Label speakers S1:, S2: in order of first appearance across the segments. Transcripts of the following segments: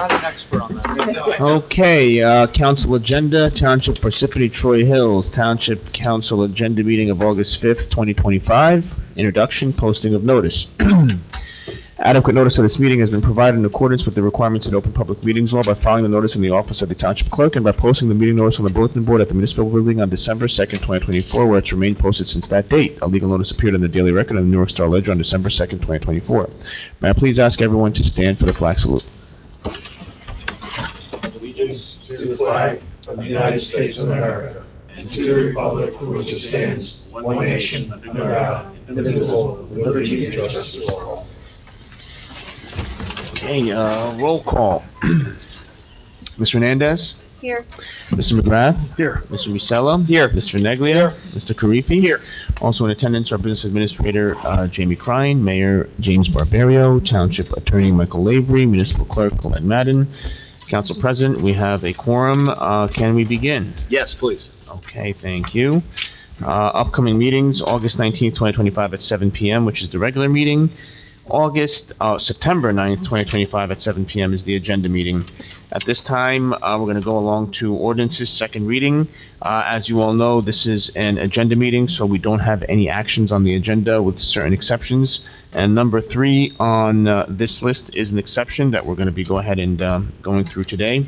S1: not an expert on that.
S2: Okay, council agenda, Township Parsippany-Troy Hills, Township Council Agenda Meeting of August 5th, 2025. Introduction, posting of notice. Adequate notice of this meeting has been provided in accordance with the requirements of the Open Public Meetings Law by filing the notice in the office of the Township Clerk and by posting the meeting notice on the bulletin board at the Municipal Building on December 2nd, 2024, where it's remained posted since that date. A legal notice appeared in the Daily Record and the New York Star Ledger on December 2nd, 2024. May I please ask everyone to stand for the flag salute?
S3: Allegiance to the flag of the United States of America and to the republic for which it stands, one nation, under God, indivisible, with liberty and justice for all.
S2: Okay, roll call. Mr. Hernandez?
S4: Here.
S2: Mr. McGrath?
S1: Here.
S2: Mr. Musella? Here. Mr. Neglia? Mr. Karifi? Here. Also in attendance, our Business Administrator, Jamie Crine, Mayor James Barbario, Township Attorney Michael Lavery, Municipal Clerk Glenn Madden. Council President, we have a quorum. Can we begin?
S1: Yes, please.
S2: Okay, thank you. Upcoming meetings, August 19th, 2025 at 7 p.m., which is the regular meeting. September 9th, 2025 at 7 p.m. is the agenda meeting. At this time, we're going to go along to ordinances, second reading. As you all know, this is an agenda meeting, so we don't have any actions on the agenda with certain exceptions. And number 3 on this list is an exception that we're going to be going through today.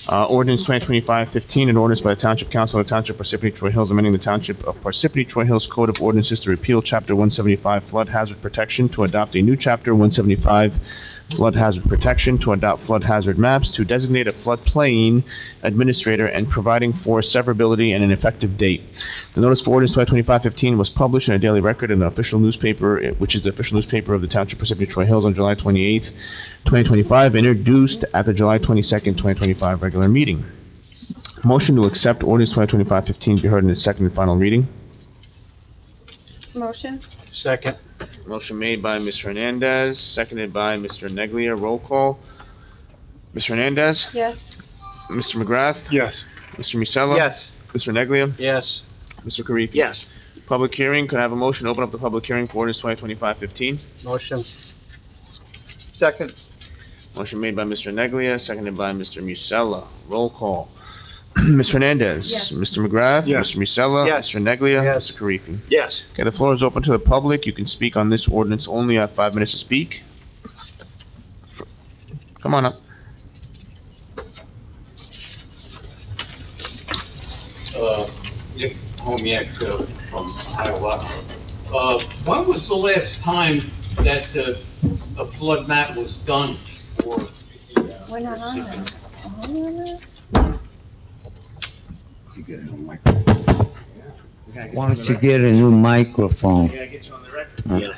S2: Ordinance 2025-15, an ordinance by the Township Council of the Township of Parsippany-Troy Hills, amending the Township of Parsippany-Troy Hills Code of Ordinances to repeal Chapter 175 Flood Hazard Protection, to adopt a new Chapter 175 Flood Hazard Protection, to adopt flood hazard maps, to designate a floodplain administrator, and providing for severability and an effective date. The notice for ordinance 2025-15 was published in a daily record in the official newspaper, which is the official newspaper of the Township of Parsippany-Troy Hills, on July 28th, 2025, introduced at the July 22nd, 2025 regular meeting. Motion to accept ordinance 2025-15 be heard in its second and final reading.
S4: Motion.
S1: Second.
S2: Motion made by Mr. Hernandez, seconded by Mr. Neglia. Roll call. Mr. Hernandez?
S4: Yes.
S2: Mr. McGrath?
S1: Yes.
S2: Mr. Musella?
S1: Yes.
S2: Mr. Neglia?
S1: Yes.
S2: Mr. Karifi?
S1: Yes.
S2: Public hearing, could I have a motion to open up the public hearing for ordinance 2025-15?
S1: Motion. Second.
S2: Motion made by Mr. Neglia, seconded by Mr. Musella. Roll call. Mr. Hernandez?
S4: Yes.
S2: Mr. McGrath?
S1: Yes.
S2: Mr. Musella?
S1: Yes.
S2: Mr. Neglia?
S1: Yes.
S2: Mr. Karifi?
S1: Yes.
S2: Okay, the floor is open to the public. You can speak on this ordinance only. You have 5 minutes to speak. Come on up.
S5: Nick Homiak from Iowa. When was the last time that a flood map was done for the...
S4: We're not on that.
S6: Why don't you get a new microphone?
S2: Yeah, get you on the record.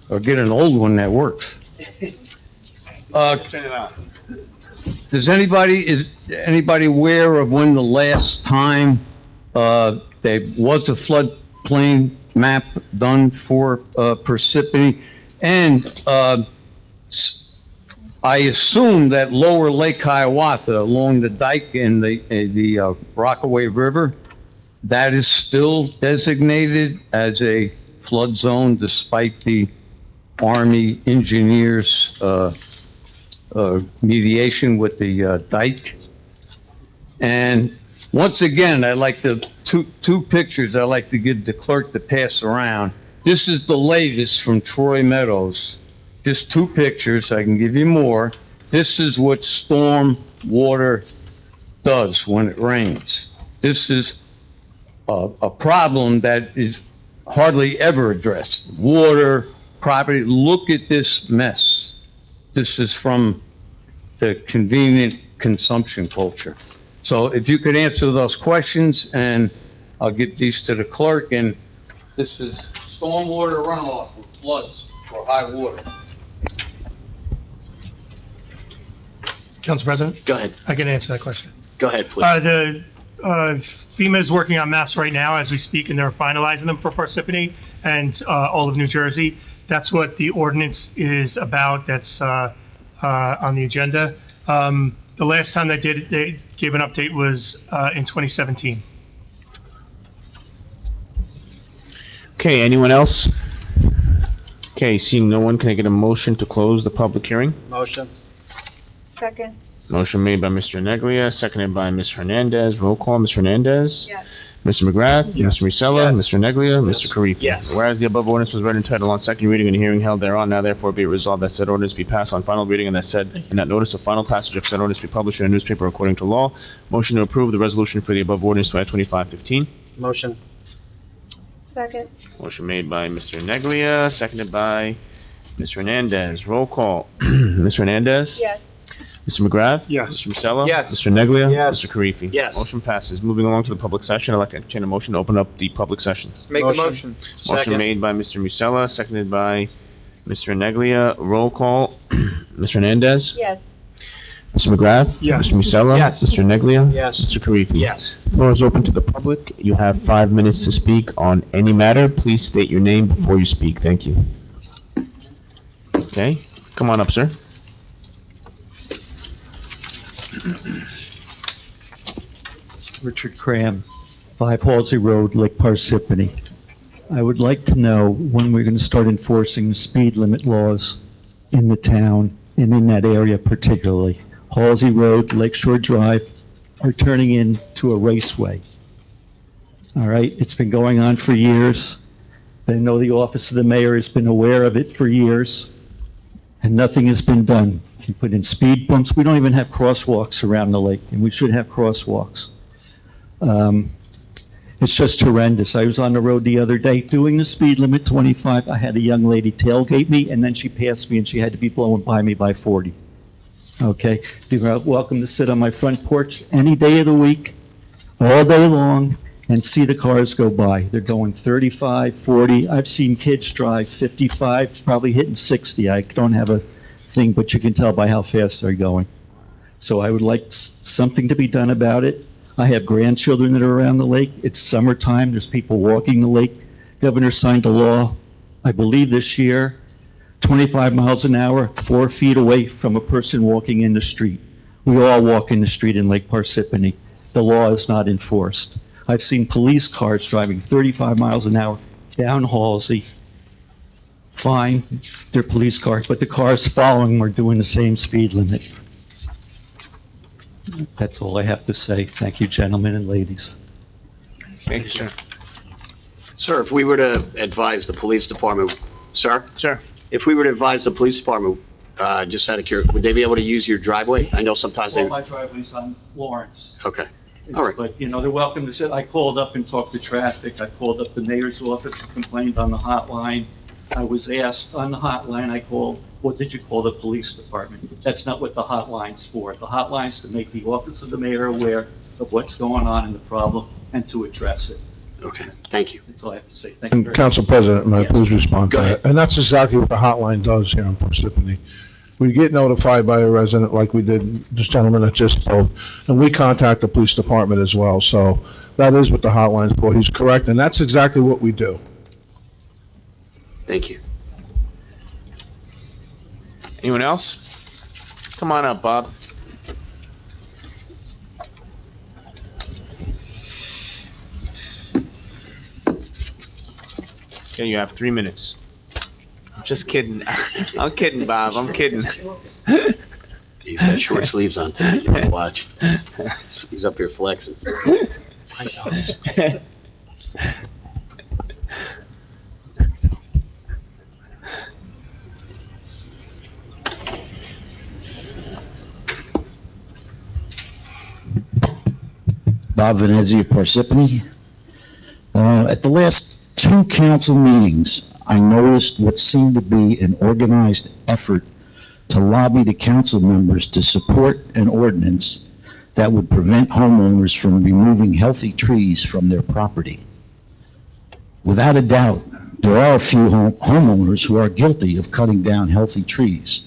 S6: Or get an old one that works.
S2: Turn it on.
S6: Is anybody aware of when the last time, there was a floodplain map done for, Parsippany? And, I assume that lower Lake Hiawatha along the dike in the Rockaway River, that is still designated as a flood zone despite the Army engineers, mediation with the dike. And once again, I'd like to, two pictures I'd like to give the clerk to pass around. This is the latest from Troy Meadows. Just 2 pictures, I can give you more. This is what storm water does when it rains. This is a problem that is hardly ever addressed. Water, property, look at this mess. This is from the convenient consumption culture. So if you could answer those questions, and I'll give these to the clerk, and this is stormwater runoff with floods or high water.
S7: Council President?
S1: Go ahead.
S7: I can answer that question.
S1: Go ahead, please.
S7: FEMA is working on maps right now as we speak, and they're finalizing them for Parsippany and all of New Jersey. That's what the ordinance is about. That's on the agenda. The last time they gave an update was in 2017.
S2: Okay, anyone else? Okay, seeing no one, can I get a motion to close the public hearing?
S1: Motion.
S4: Second.
S2: Motion made by Mr. Neglia, seconded by Ms. Hernandez. Roll call, Ms. Hernandez?
S4: Yes.
S2: Mr. McGrath?
S1: Yes.
S2: Mr. Musella?
S1: Yes.
S2: Mr. Neglia? Mr. Karifi?
S1: Yes.
S2: Whereas the above ordinance was read in title on second reading and hearing held thereon, now therefore be it resolved that said ordinance be passed on final reading and that notice of final passage of said ordinance be published in a newspaper according to law. Motion to approve the resolution for the above ordinance 2025-15.
S1: Motion.
S4: Second.
S2: Motion made by Mr. Neglia, seconded by Ms. Hernandez. Roll call. Ms. Hernandez?
S4: Yes.
S2: Mr. McGrath?
S1: Yes.
S2: Mr. Musella?
S1: Yes.
S2: Mr. Neglia?
S1: Yes.
S2: Mr. Karifi?
S1: Yes.
S2: Motion passes. Moving along to the public session, I'd like to entertain a motion to open up the public session.
S1: Make the motion.
S2: Motion
S1: Second.
S2: made by Mr. Musella, seconded by Mr. Neglia. Roll call. Ms. Hernandez?
S4: Yes.
S2: Mr. McGrath?
S1: Yes.
S2: Mr. Musella?
S1: Yes.
S2: Mr. Neglia?
S1: Yes.
S2: Mr. Karifi?
S1: Yes.
S2: Floor is open to the public. You have 5 minutes to speak on any matter. Please state your name before you speak. Thank you. Okay, come on up, sir.
S8: Richard Cram, 5 Halsey Road, Lake Parsippany. I would like to know when we're going to start enforcing the speed limit laws in the town and in that area particularly. Halsey Road, Lakeshore Drive are turning into a raceway. All right, it's been going on for years. I know the office of the mayor has been aware of it for years, and nothing has been done. You put in speed bumps. We don't even have crosswalks around the lake, and we should have crosswalks. It's just horrendous. I was on the road the other day doing the speed limit 25. I had a young lady tailgate me, and then she passed me, and she had to be blowing by me by 40. Okay? You're welcome to sit on my front porch any day of the week, all day long, and see the cars go by. They're going 35, 40. I've seen kids drive 55, probably hitting 60. I don't have a thing, but you can tell by how fast they're going. So I would like something to be done about it. I have grandchildren that are around the lake. It's summertime. There's people walking the lake. Governor signed a law, I believe this year, 25 miles an hour, 4 feet away from a person walking in the street. We all walk in the street in Lake Parsippany. The law is not enforced. I've seen police cars driving 35 miles an hour down Halsey. Fine, they're police cars, but the cars following them are doing the same speed limit. That's all I have to say. Thank you, gentlemen and ladies.
S2: Thank you, sir.
S9: Sir, if we were to advise the police department, sir,
S2: Sir?
S9: if we were to advise the police department, just out of curiosity, would they be able to use your driveway? I know sometimes they,
S8: Well, my driveway's on Lawrence.
S9: okay. All right.
S8: But, you know, they're welcome to sit. I called up and talked to traffic. I called up the mayor's office and complained on the hotline. I was asked on the hotline, I called, what did you call the police department? That's not what the hotline's for. The hotline's to make the office of the mayor aware of what's going on in the problem and to address it.
S9: Okay, thank you.
S8: That's all I have to say. Thank you
S3: And
S8: very much.
S3: Council President, may I
S8: Yes.
S3: please respond to
S9: Go
S3: that?
S9: ahead.
S3: And that's exactly what the hotline does here in Parsippany. We get notified by a resident like we did, this gentleman that just spoke, and we contact the police department as well. So that is what the hotline's for. He's correct, and that's exactly what we do.
S9: Thank you.
S2: Anyone else? Come on up, Bob. Okay, you have 3 minutes. I'm just kidding. I'm kidding, Bob. I'm kidding.
S9: He's got short sleeves on today, you can watch. He's up here flexing.
S10: Bob Venezia, Parsippany. At the last 2 council meetings, I noticed what seemed to be an organized effort to lobby the council members to support an ordinance that would prevent homeowners from removing healthy trees from their property. Without a doubt, there are a few homeowners who are guilty of cutting down healthy trees,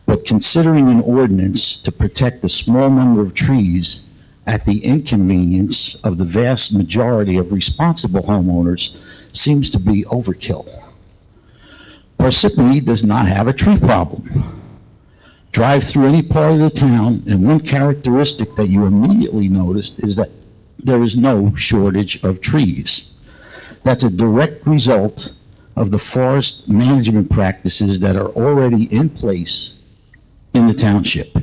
S10: but considering an ordinance to protect a small number of trees at the inconvenience of the vast majority of responsible homeowners seems to be overkill. Parsippany does not have a tree problem. Drive through any part of the town, and one characteristic that you immediately noticed is that there is no shortage of trees. That's a direct result of the forest management practices that are already in place in the township.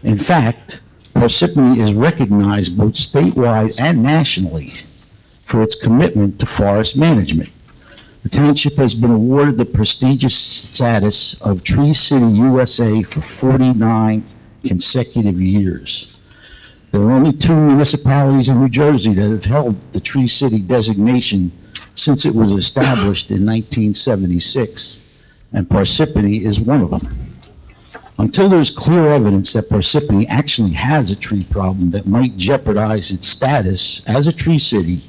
S10: In fact, Parsippany is recognized both statewide and nationally for its commitment to forest management. The township has been awarded the prestigious status of Tree City USA for 49 consecutive years. There are only 2 municipalities in New Jersey that have held the Tree City designation since it was established in 1976, and Parsippany is one of them. Until there's clear evidence that Parsippany actually has a tree problem that might jeopardize its status as a tree city,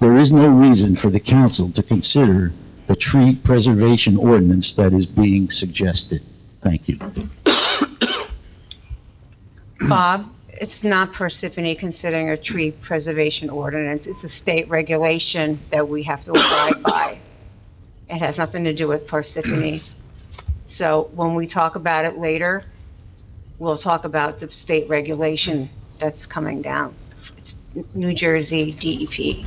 S10: there is no reason for the council to consider the tree preservation ordinance that is being suggested. Thank you.
S11: Bob, it's not Parsippany considering a tree preservation ordinance. It's a state regulation that we have to abide by. It has nothing to do with Parsippany. So when we talk about it later, we'll talk about the state regulation that's coming down. It's New Jersey DEP.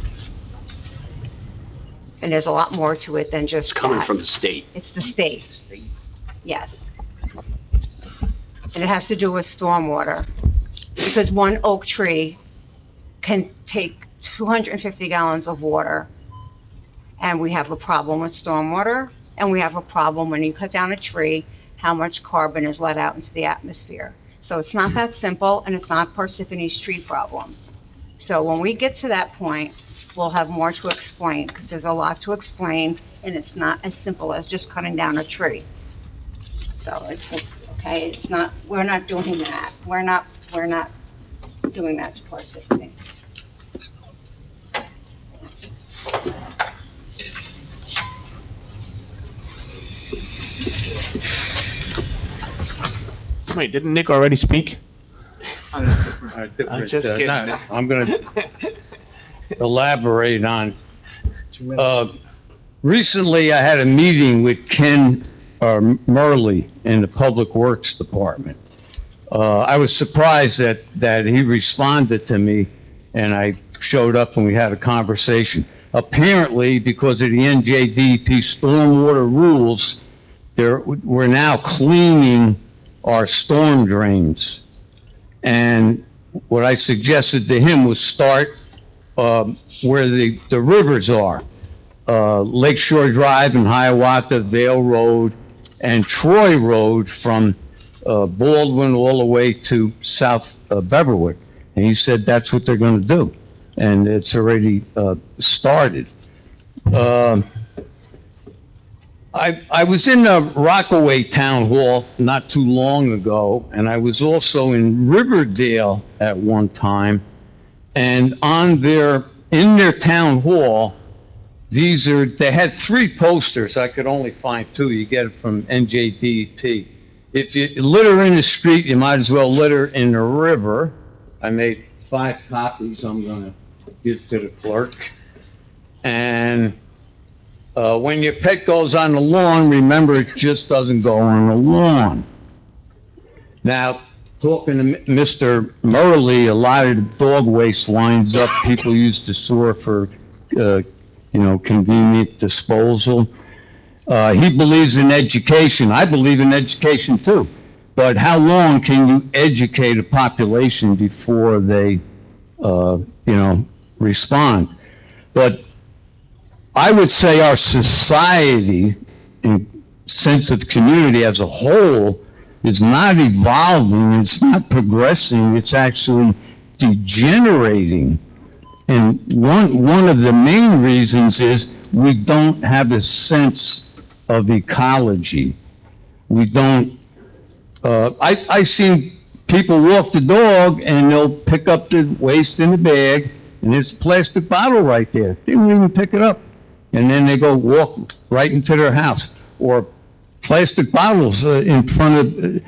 S11: And there's a lot more to it than just
S9: Coming
S11: that.
S9: from the state.
S11: It's the state. Yes. And it has to do with stormwater, because one oak tree can take 250 gallons of water, and we have a problem with stormwater, and we have a problem when you cut down a tree, how much carbon is let out into the atmosphere. So it's not that simple, and it's not Parsippany's tree problem. So when we get to that point, we'll have more to explain, because there's a lot to explain, and it's not as simple as just cutting down a tree. So it's, okay, it's not, we're not doing that. We're not doing that to Parsippany.
S2: Wait, didn't Nick already speak?
S6: I'm
S2: just kidding.
S6: I'm gonna elaborate on, recently I had a meeting with Ken Murley in the Public Works Department. I was surprised that he responded to me, and I showed up and we had a conversation. Apparently, because of the NJDP stormwater rules, we're now cleaning our storm drains. And what I suggested to him was start where the rivers are, Lakeshore Drive and Hiawatha, Vale Road, and Troy Road from Baldwin all the way to South Beverwood. And he said that's what they're going to do, and it's already started. I was in Rockaway Town Hall not too long ago, and I was also in Riverdale at one time, and in their town hall, they had 3 posters. I could only find 2. You get it from NJDP. If you litter in the street, you might as well litter in the river. I made 5 copies I'm going to give to the clerk. And when your pet goes on the lawn, remember it just doesn't go on the lawn. Now, talking to Mr. Murley, a lot of the dog waste winds up. People use the sewer for, convenient disposal. He believes in education. I believe in education too. But how long can you educate a population before they, respond? But I would say our society, in sense of community as a whole, is not evolving, it's not progressing, it's actually degenerating. And one of the main reasons is we don't have a sense of ecology. We don't, I've seen people walk the dog and they'll pick up the waste in the bag and there's a plastic bottle right there. They don't even pick it up. And then they go walk right into their house. Or plastic bottles in front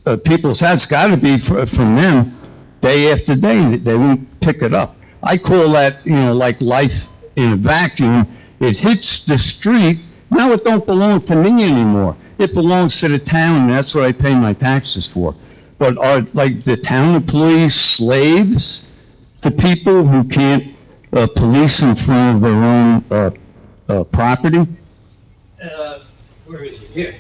S6: of people's houses, got to be from them day after day. They won't pick it up. I call that, like life in a vacuum. It hits the street. Now it don't belong to me anymore. It belongs to the town, and that's what I pay my taxes for. But are, like, the town employees slaves to people who can't police in front of their own property?
S5: Where is it? Here.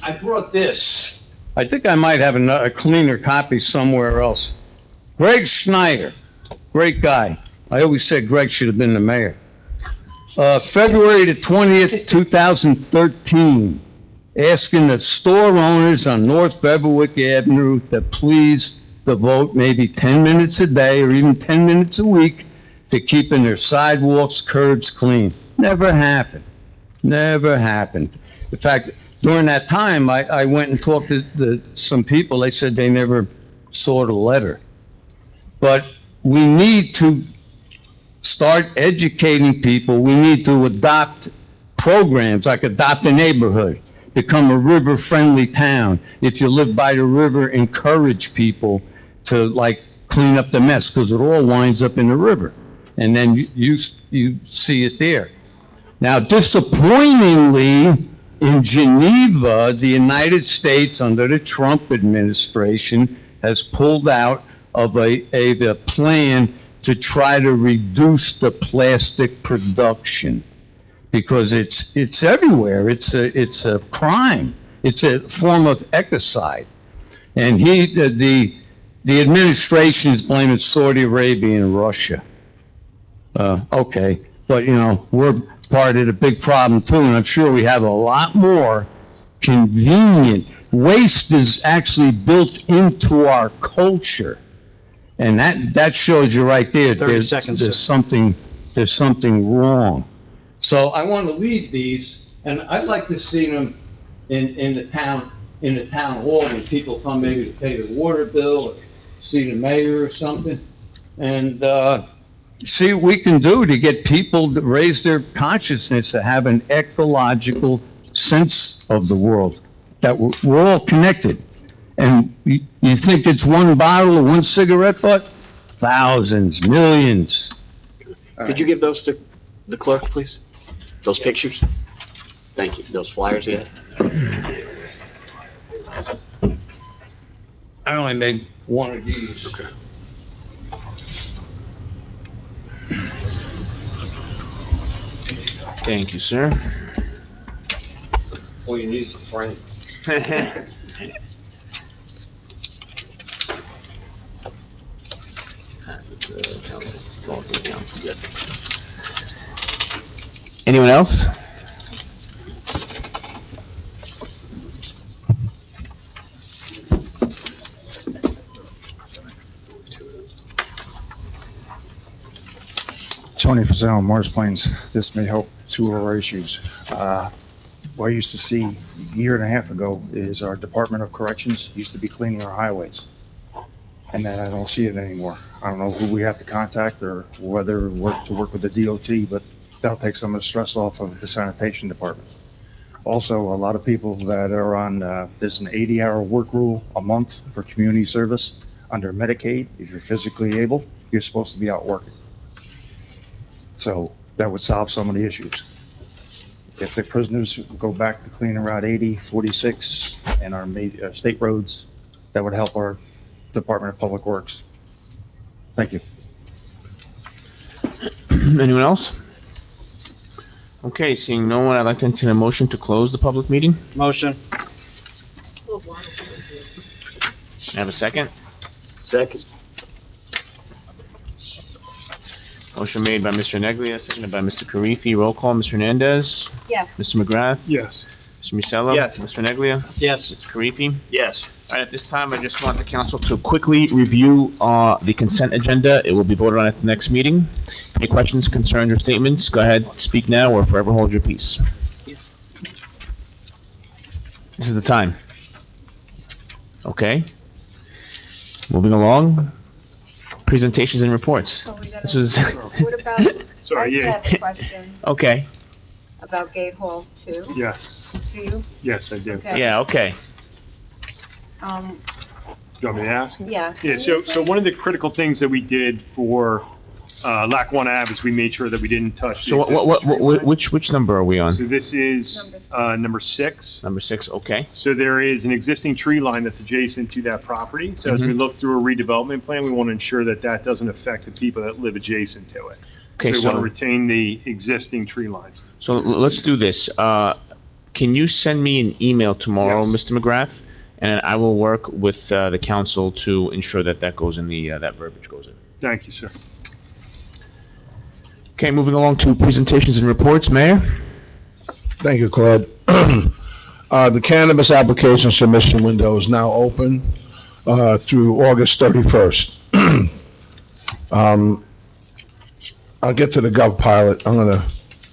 S5: I brought this.
S6: I think I might have a cleaner copy somewhere else. Greg Schneider, great guy. I always said Greg should have been the mayor. February the 20th, 2013, asking the store owners on North Beverwick Avenue to please devote maybe 10 minutes a day or even 10 minutes a week to keeping their sidewalks, curbs clean. Never happened. Never happened. In fact, during that time, I went and talked to some people. They said they never saw the letter. But we need to start educating people. We need to adopt programs like Adopt a Neighborhood, become a river-friendly town. If you live by the river, encourage people to like clean up the mess, because it all winds up in the river. And then you see it there. Now, disappointingly, in Geneva, the United States, under the Trump administration, has pulled out of a plan to try to reduce the plastic production, because it's everywhere. It's a crime. It's a form of ecocide. And the administration is blaming Saudi Arabia and Russia. Okay, but we're part of the big problem too, and I'm sure we have a lot more convenient. Waste is actually built into our culture, and that shows you right there.
S1: 30 seconds,
S6: There's something wrong. So I want to leave these, and I'd like to see them in the town hall when people come maybe to pay their water bill or see the mayor or something, and see what we can do to get people to raise their consciousness, to have an ecological sense of the world, that we're all connected. And you think it's one bottle or one cigarette butt? Thousands, millions.
S9: Could you give those to the clerk, please? Those pictures? Thank you. Those flyers, yeah?
S6: I only made one of these.
S9: Okay.
S2: Thank you, sir.
S6: All you need is a friend.
S2: Anyone else?
S12: Tony Fazell, Morris Plains. This may help two of our issues. What I used to see a year and a half ago is our Department of Corrections used to be cleaning our highways. And then I don't see it anymore. I don't know who we have to contact or whether to work with the DOT, but that'll take some of the stress off of the sanitation department. Also, a lot of people that are on, there's an 80-hour work rule a month for community service. Under Medicaid, if you're physically able, you're supposed to be out working. So that would solve some of the issues. If the prisoners go back to cleaning Route 80, 46, and our state roads, that would help our Department of Public Works. Thank you.
S2: Anyone else? Okay, seeing no one, I'd like to entertain a motion to close the public meeting.
S1: Motion.
S2: Have a second?
S9: Second.
S2: Motion made by Mr. Neglia, seconded by Mr. Karifi. Roll call, Mr. Hernandez.
S11: Yes.
S2: Mr. McGrath.
S7: Yes.
S2: Mr. Musella.
S1: Yes.
S2: Mr. Neglia.
S1: Yes.
S2: Mr. Karifi.
S1: Yes.
S2: All right, at this time, I just want the council to quickly review the consent agenda. It will be voted on at the next meeting. Any questions, concerns, or statements? Go ahead, speak now or forever hold your peace. This is the time. Okay. Moving along. Presentations and reports.
S4: So we gotta-
S2: This was...
S4: What about,
S7: Sorry,
S4: I
S7: yeah.
S4: have a question
S2: Okay,
S4: about Gate Hall 2.
S7: Yes,
S4: Do you?
S7: yes, I do.
S4: Okay.
S2: yeah, okay.
S7: Do you want me to ask?
S4: Yeah.
S7: Yeah, so one of the critical things that we did for, Lackawanna Ave is we made sure that we didn't touch the
S2: So
S7: existing tree line.
S2: which number are we
S7: So
S2: on?
S7: this is,
S4: Number 6.
S7: number 6.
S2: Number 6, okay.
S7: So there is an existing tree line that's adjacent to that property. So as we
S2: Mhm.
S7: look through a redevelopment plan, we want to ensure that that doesn't affect the people that live adjacent to it.
S2: Okay,
S7: So we want to
S2: so,
S7: retain the existing tree lines.
S2: so let's do this. can you send me an email tomorrow,
S12: Yes.
S2: Mr. McGrath? And I will work with the council to ensure that that goes in the, that verbiage goes in.
S12: Thank you, sir.
S2: Okay, moving along to presentations and reports. Mayor?
S3: Thank you, Claude. The cannabis application submission window is now open through August 31st. I'll get to the Gov pilot. I'm gonna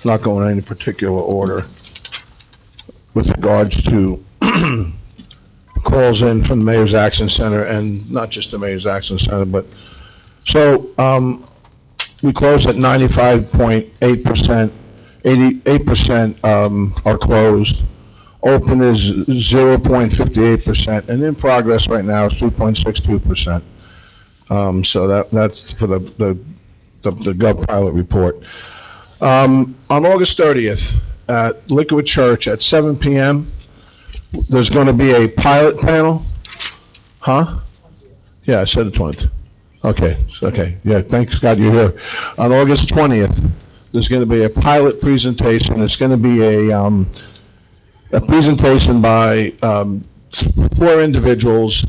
S3: not go in any particular order with regards to calls in from the Mayor's Action Center, and not just the Mayor's Action Center, but, so, we closed at 95.8%, 88% are closed. Open is 0.58%, and in progress right now is 3.62%. So that's for the Gov pilot report. On August 30th, at Liquid Church at 7 p.m., there's going to be a pilot panel. Huh? Yeah, I said the 20th. Okay, okay, yeah, thanks God you're here. On August 20th, there's going to be a pilot presentation. It's going to be a presentation by 4 individuals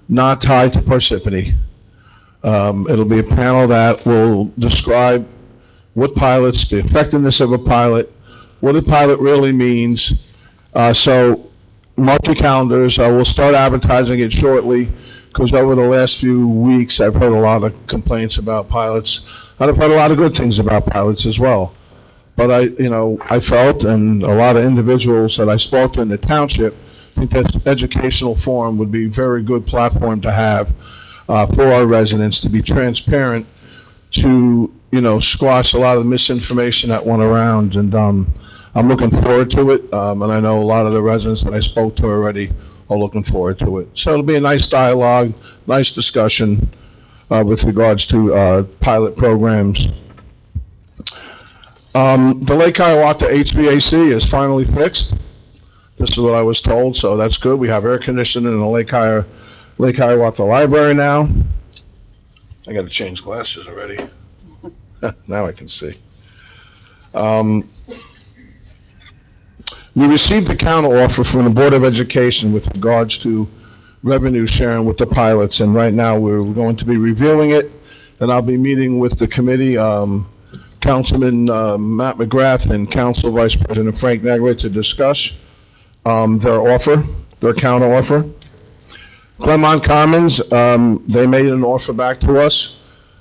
S3: not tied to Parsippany. It'll be a panel that will describe what pilots, the effectiveness of a pilot, what a pilot really means. So mark your calendars. We'll start advertising it shortly, because over the last few weeks, I've heard a lot of complaints about pilots. And I've heard a lot of good things about pilots as well. But I felt, and a lot of individuals that I spoke to in the township, think that educational forum would be a very good platform to have for our residents, to be transparent, to, squash a lot of the misinformation that went around. And I'm looking forward to it, and I know a lot of the residents that I spoke to already are looking forward to it. So it'll be a nice dialogue, nice discussion with regards to pilot programs. The Lake Hiawatha HVAC is finally fixed. This is what I was told, so that's good. We have air conditioning in the Lake Hiawatha Library now. I got to change glasses already. Now I can see. We received a counter offer from the Board of Education with regards to revenue sharing with the pilots, and right now we're going to be reviewing it, and I'll be meeting with the committee, Councilman Matt McGrath and Council Vice President Frank Negri, to discuss their counter offer. Claremont Commons, they made an offer back to us.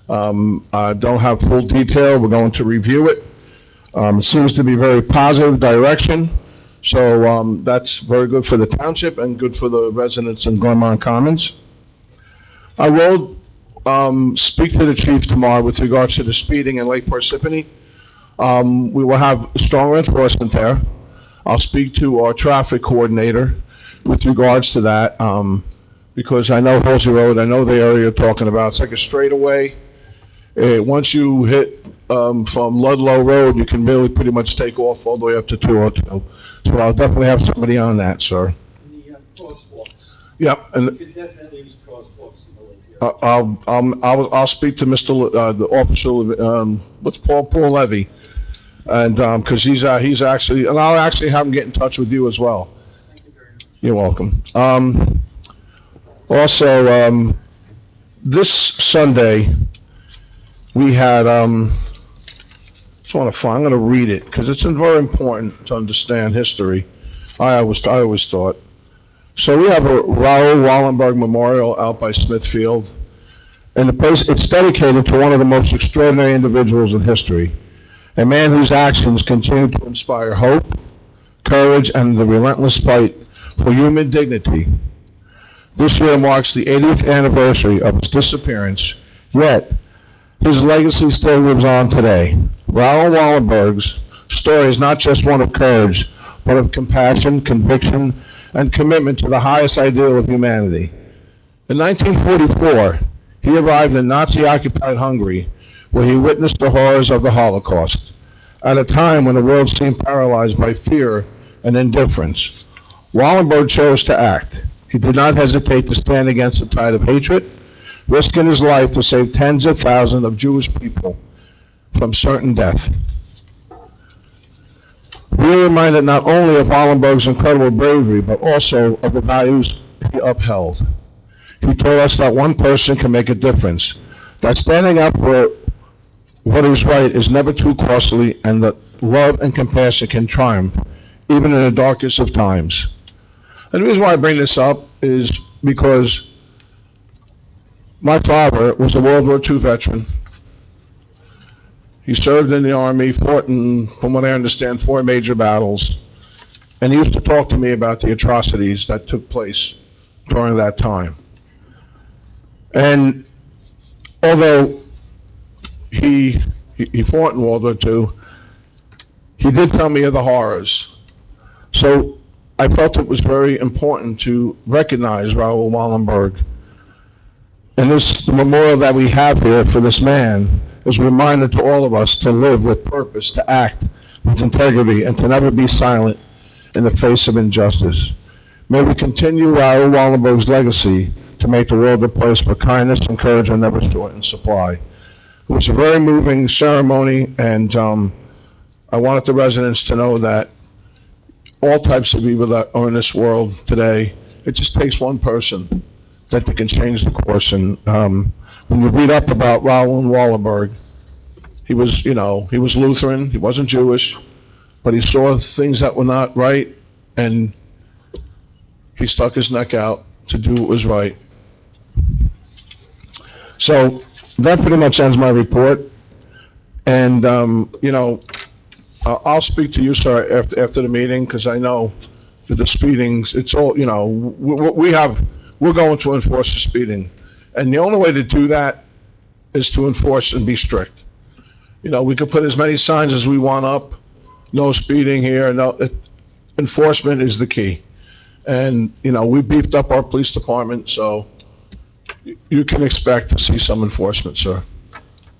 S3: I don't have full detail. We're going to review it. It seems to be very positive direction. So that's very good for the township and good for the residents in Claremont Commons. I will speak to the chief tomorrow with regards to the speeding in Lake Parsippany. We will have stronger enforcement there. I'll speak to our traffic coordinator with regards to that, because I know Halsey Road, I know the area you're talking about. It's like a straightaway. Once you hit from Ludlow Road, you can really pretty much take off all the way up to 202. So I'll definitely have somebody on that, sir.
S13: The crosswalks.
S3: Yep, and
S13: You could definitely use crosswalks in the lake area.
S3: I'll speak to Mr. The officer, what's Paul Levy, and because he's actually, and I'll actually have him get in touch with you as well.
S13: Thank you very much.
S3: You're welcome. Also, this Sunday we had I'm going to read it because it's very important to understand history. I always thought. So we have a Raoul Wallenberg Memorial out by Smithfield, and the place, it's dedicated to one of the most extraordinary individuals in history, a man whose actions continue to inspire hope, courage, and the relentless fight for human dignity. This year marks the 80th anniversary of his disappearance, yet his legacy still lives on today. Raoul Wallenberg's story is not just one of courage, but of compassion, conviction, and commitment to the highest ideal of humanity. In 1944, he arrived in Nazi-occupied Hungary, where he witnessed the horrors of the Holocaust, at a time when the world seemed paralyzed by fear and indifference. Wallenberg chose to act. He did not hesitate to stand against the tide of hatred, risking his life to save tens of thousands of Jewish people from certain death. We are reminded not only of Wallenberg's incredible bravery, but also of the values he upheld. He told us that one person can make a difference, that standing up for what is right is never too costly, and that love and compassion can triumph, even in the darkest of times. And the reason why I bring this up is because my father was a World War II veteran. He served in the Army, fought in, from what I understand, 4 major battles. And he used to talk to me about the atrocities that took place during that time. And although he fought in World War II, he did tell me of the horrors. So I felt it was very important to recognize Raoul Wallenberg. And the memorial that we have here for this man is a reminder to all of us to live with purpose, to act with integrity, and to never be silent in the face of injustice. May we continue Raoul Wallenberg's legacy to make the world a place where kindness and courage are never short in supply. It was a very moving ceremony, and I wanted the residents to know that all types of people that are in this world today, it just takes one person that they can change the course. And when you read up about Raoul Wallenberg, he was, he was Lutheran, he wasn't Jewish, but he saw things that were not right, and he stuck his neck out to do what was right. So that pretty much ends my report. And, I'll speak to you, sir, after the meeting, because I know that the speedings, it's all, we're going to enforce the speeding. And the only way to do that is to enforce and be strict. We could put as many signs as we want up, no speeding here, enforcement is the key. And, we beefed up our police department, so you can expect to see some enforcement, sir.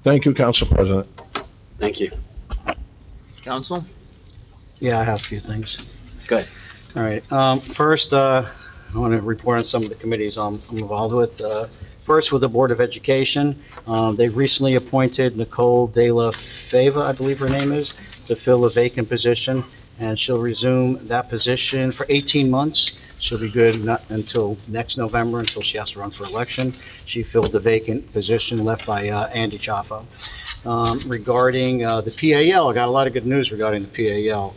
S3: Thank you, Council President.
S9: Thank you.
S2: Council?
S14: Yeah, I have a few things.
S9: Good.
S14: All right. First, I want to report on some of the committees I'm involved with. First, with the Board of Education, they've recently appointed Nicole De La Fava, I believe her name is, to fill a vacant position, and she'll resume that position for 18 months. She'll be good not until next November, until she has to run for election. She filled the vacant position left by Andy Chaffo. Regarding the PAL, I got a lot of good news regarding the PAL.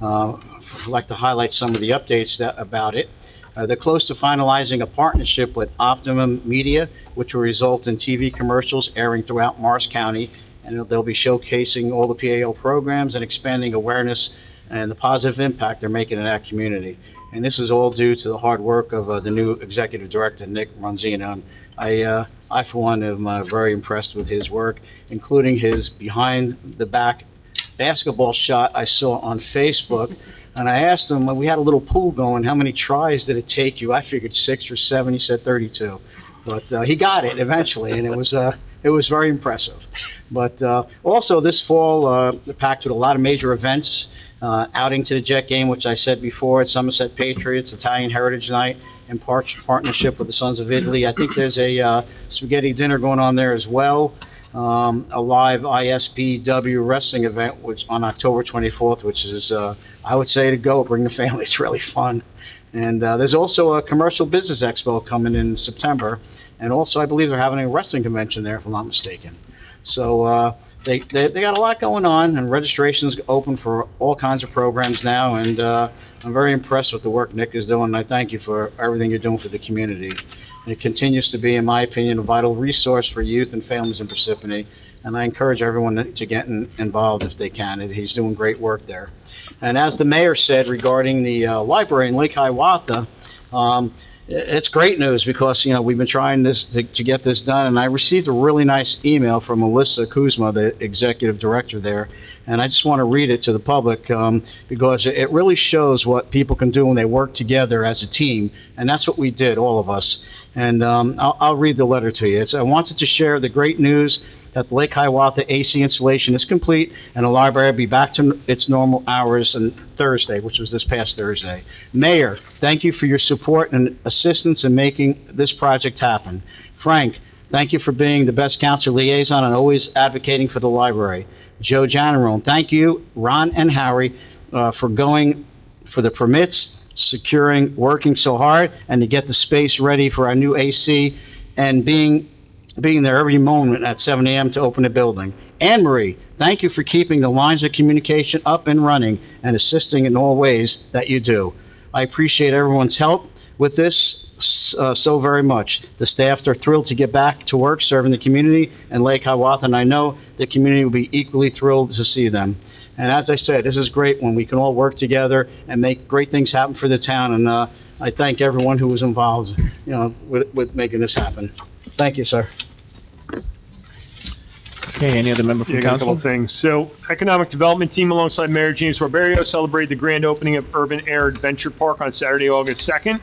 S14: I'd like to highlight some of the updates about it. They're close to finalizing a partnership with Optimum Media, which will result in TV commercials airing throughout Morris County, and they'll be showcasing all the PAL programs and expanding awareness and the positive impact they're making in that community. And this is all due to the hard work of the new executive director, Nick Ronzino. And I, for one, am very impressed with his work, including his behind-the-back basketball shot I saw on Facebook. And I asked him, when we had a little pool going, how many tries did it take you? I figured 6 or 7. He said 32. But he got it eventually, and it was very impressive. But also this fall, packed with a lot of major events, outing to the Jet game, which I said before, at Somerset Patriots, Italian Heritage Night, in partnership with the Sons of Italy. I think there's a spaghetti dinner going on there as well. A live ISPW wrestling event, which on October 24th, which is, I would say to go, bring the family, it's really fun. And there's also a commercial business expo coming in September, and also I believe they're having a wrestling convention there, if I'm not mistaken. So they got a lot going on, and registration's open for all kinds of programs now, and I'm very impressed with the work Nick is doing, and I thank you for everything you're doing for the community. And it continues to be, in my opinion, a vital resource for youth and families in Parsippany, and I encourage everyone to get involved if they can. He's doing great work there. And as the mayor said regarding the library in Lake Hiawatha, it's great news because, we've been trying to get this done, and I received a really nice email from Melissa Kuzma, the executive director there, and I just want to read it to the public because it really shows what people can do when they work together as a team, and that's what we did, all of us. And I'll read the letter to you. I wanted to share the great news that the Lake Hiawatha AC installation is complete and the library will be back to its normal hours on Thursday, which was this past Thursday. Mayor, thank you for your support and assistance in making this project happen. Frank, thank you for being the best council liaison and always advocating for the library. Joe Janarone, thank you. Ron and Harry, for going for the permits, securing, working so hard, and to get the space ready for our new AC, and being there every moment at 7 a.m. to open the building. Anne Marie, thank you for keeping the lines of communication up and running and assisting in all ways that you do. I appreciate everyone's help with this so very much. The staff are thrilled to get back to work serving the community and Lake Hiawatha, and I know the community will be equally thrilled to see them. And as I said, this is great when we can all work together and make great things happen for the town, and I thank everyone who was involved, with making this happen. Thank you, sir.
S2: Okay, any other member
S15: Yeah,
S2: from
S15: I got a couple
S2: council?
S15: of things. So, Economic Development Team alongside Mayor James Barbario celebrated the grand opening of Urban Air Adventure Park on Saturday, August 2nd.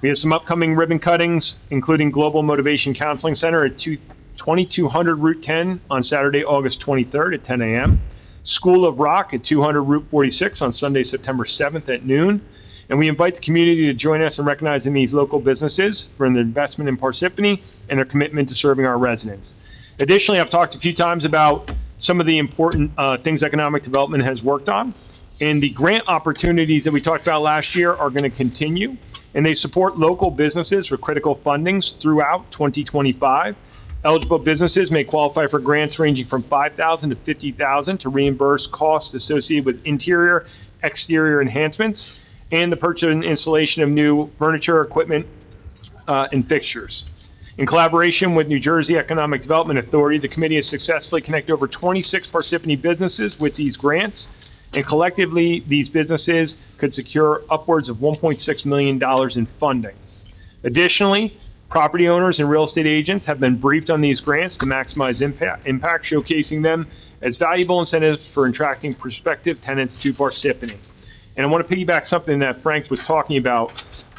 S15: We have some upcoming ribbon cuttings, including Global Motivation Counseling Center at 2200 Route 10 on Saturday, August 23rd at 10 a.m. School of Rock at 200 Route 46 on Sunday, September 7th at noon. And we invite the community to join us in recognizing these local businesses for their investment in Parsippany and their commitment to serving our residents. Additionally, I've talked a few times about some of the important things economic development has worked on. And the grant opportunities that we talked about last year are going to continue. And they support local businesses with critical fundings throughout 2025. Eligible businesses may qualify for grants ranging from $5,000 to $50,000 to reimburse costs associated with interior, exterior enhancements, and the purchase and installation of new furniture, equipment, and fixtures. In collaboration with New Jersey Economic Development Authority, the committee has successfully connected over 26 Parsippany businesses with these grants, and collectively, these businesses could secure upwards of $1.6 million in funding. Additionally, property owners and real estate agents have been briefed on these grants to maximize impact, showcasing them as valuable incentives for attracting prospective tenants to Parsippany. And I want to piggyback something that Frank was talking about.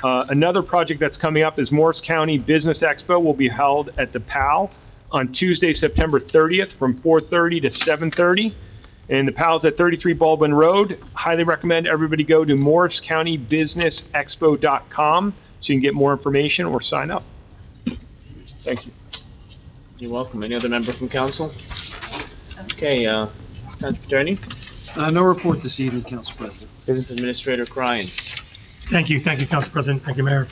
S15: Another project that's coming up is Morris County Business Expo will be held at the PAL on Tuesday, September 30th from 4:30 to 7:30. And the PAL's at 33 Baldwin Road. Highly recommend everybody go to morriscountybusinessexpo.com so you can get more information or sign up. Thank you.
S2: You're welcome. Any other member from council? Okay, Township Attorney?
S16: No report this evening, Council President.
S2: Business Administrator Cryan.
S7: Thank you, Council President, thank you, Mayor.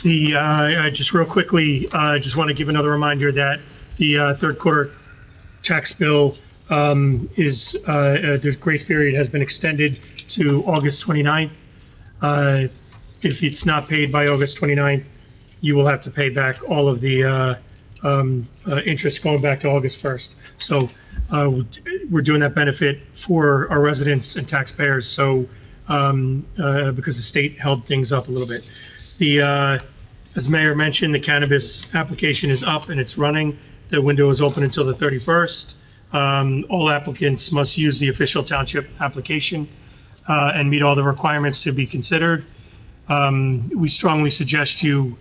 S7: Just real quickly, I just want to give another reminder that the third quarter tax bill the grace period has been extended to August 29th. If it's not paid by August 29th, you will have to pay back all of the interest going back to August 1st. So we're doing that benefit for our residents and taxpayers, so because the state held things up a little bit. As Mayor mentioned, the cannabis application is up and it's running. The window is open until the 31st. All applicants must use the official township application and meet all the requirements to be considered. We strongly suggest you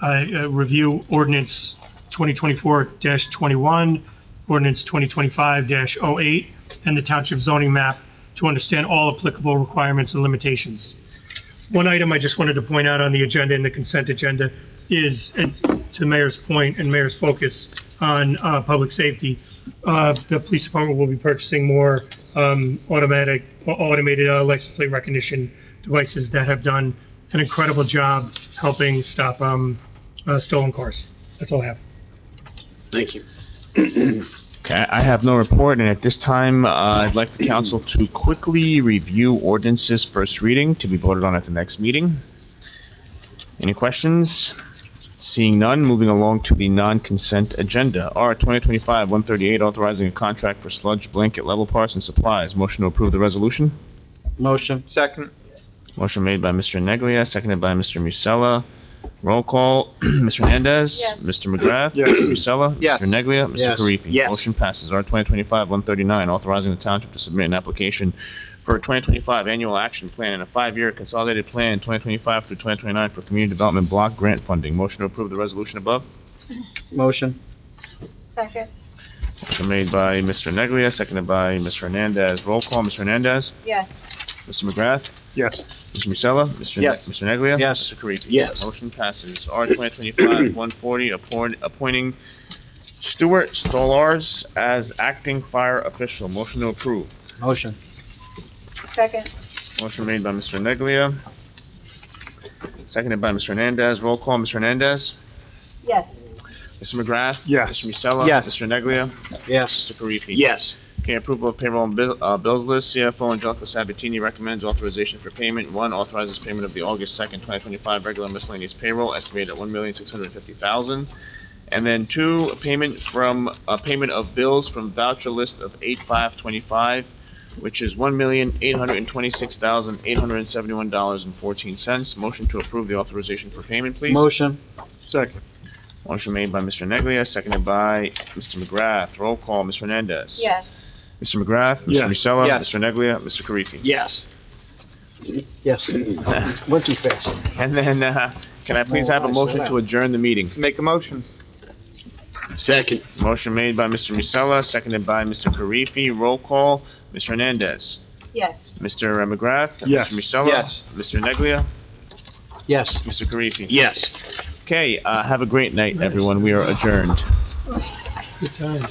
S7: review Ordinance 2024-21, Ordinance 2025-08, and the Township zoning map to understand all applicable requirements and limitations. One item I just wanted to point out on the agenda, in the consent agenda, is, to Mayor's point and Mayor's focus on public safety, the police department will be purchasing more automated license plate recognition devices that have done an incredible job helping stop stolen cars. That's all I have.
S9: Thank you.
S2: Okay, I have no report, and at this time, I'd like the council to quickly review ordinances first reading to be voted on at the next meeting. Any questions? Seeing none, moving along to the non-consent agenda. R 2025-138, authorizing a contract for sludge blanket level parts and supplies. Motion to approve the resolution?
S14: Motion.
S1: Second.
S2: Motion made by Mr. Neglia, seconded by Mr. Musella. Roll call, Mr. Hernandez.
S4: Yes.
S2: Mr. McGrath.
S1: Yes.
S2: Mr. Musella.
S1: Yes.
S2: Mr. Neglia. Mr.
S14: Yes.
S2: Karifi.
S9: Yes.
S2: Motion passes. R 2025-139, authorizing the township to submit an application for a 2025 annual action plan and a 5-year consolidated plan, 2025 through 2029, for community development block grant funding. Motion to approve the resolution above?
S14: Motion.
S4: Second.
S2: Motion made by Mr. Neglia, seconded by Mr. Hernandez. Roll call, Mr. Hernandez.
S4: Yes.
S2: Mr. McGrath.
S1: Yes.
S2: Mr. Musella. Mr.
S1: Yes.
S2: Mr. Neglia.
S14: Yes.
S2: Mr. Karifi.
S9: Yes.
S2: Motion passes. R 2025-140, appointing Stuart Stolars as acting fire official. Motion to approve.
S14: Motion.
S4: Second.
S2: Motion made by Mr. Neglia, seconded by Mr. Hernandez. Roll call, Mr. Hernandez.
S11: Yes.
S2: Mr. McGrath.
S15: Yes.
S2: Mr. Musella.
S1: Yes.
S2: Mr. Neglia.
S14: Yes.
S2: Mr. Karifi.
S9: Yes.
S2: Okay, approval of payroll and bills list. CFO Angelica Sabatini recommends authorization for payment. One, authorizes payment of the August 2nd, 2025 regular miscellaneous payroll estimated at $1,650,000. And then two, payment of bills from voucher list of 8/5/25, which is $1,826,871.14. Motion to approve the authorization for payment, please.
S14: Motion.
S15: Second.
S2: Motion made by Mr. Neglia, seconded by Mr. McGrath. Roll call, Mr. Hernandez.
S11: Yes.
S2: Mr. McGrath. Mr.
S15: Yes.
S2: Musella.
S1: Yes.
S2: Mr. Neglia. Mr. Karifi.
S9: Yes.
S14: Yes. Went too fast.
S2: And then, can I please have a motion to adjourn the meeting?
S1: Make a motion.
S9: Second.
S2: Motion made by Mr. Musella, seconded by Mr. Karifi. Roll call, Mr. Hernandez.
S11: Yes.
S2: Mr. McGrath.
S15: Yes.
S2: Mr. Musella.
S1: Yes.
S2: Mr. Neglia.
S14: Yes.
S2: Mr. Karifi.
S9: Yes.
S2: Okay, have a great night, everyone. We are adjourned.
S7: Good times.